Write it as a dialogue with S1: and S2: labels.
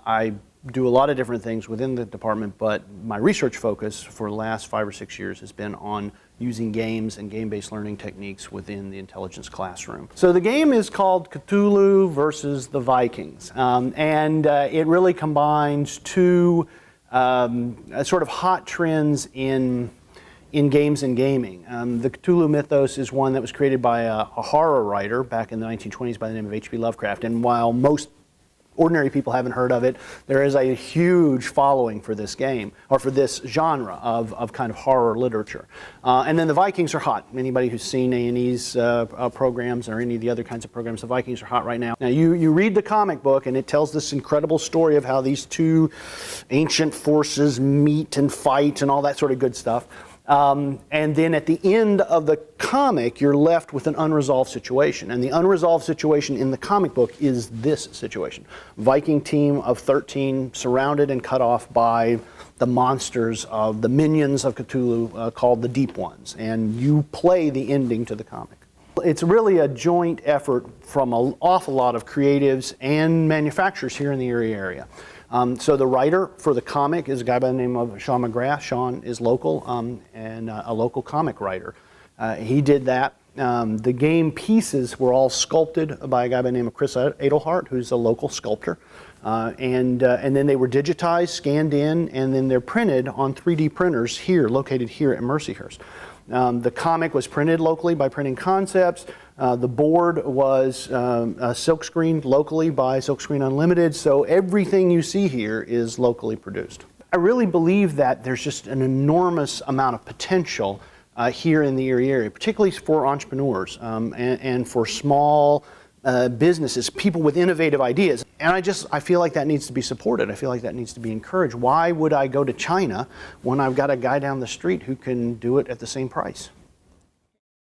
S1: I do a lot of different things within the department, but my research focus for the last 5 or 6 years has been on using games and game-based learning techniques within the intelligence classroom. So the game is called Cthulhu versus the Vikings, and it really combines two sort of hot trends in games and gaming. The Cthulhu mythos is one that was created by a horror writer back in the 1920s by the name of H.P. Lovecraft, and while most ordinary people haven't heard of it, there is a huge following for this game, or for this genre of kind of horror literature. And then the Vikings are hot. Anybody who's seen A&E's programs or any of the other kinds of programs, the Vikings are hot right now. Now you read the comic book and it tells this incredible story of how these two ancient forces meet and fight and all that sort of good stuff. And then at the end of the comic, you're left with an unresolved situation. And the unresolved situation in the comic book is this situation. Viking team of 13 surrounded and cut off by the monsters of the minions of Cthulhu called the Deep Ones. And you play the ending to the comic. It's really a joint effort from an awful lot of creatives and manufacturers here in the Erie area. So the writer for the comic is a guy by the name of Sean McGrath. Sean is local and a local comic writer. He did that. The game pieces were all sculpted by a guy by the name of Kris Wheaton, who's a local sculptor. And then they were digitized, scanned in, and then they're printed on 3D printers here, located here at Mercyhurst. The comic was printed locally by Printing Concepts. The board was silkscreened locally by Silkscreen Unlimited, so everything you see here is locally produced. I really believe that there's just an enormous amount of potential here in the Erie area, particularly for entrepreneurs and for small businesses, people with innovative ideas. And I feel like that needs to be supported. I feel like that needs to be encouraged. Why would I go to China when I've got a guy down the street who can do it at the same price?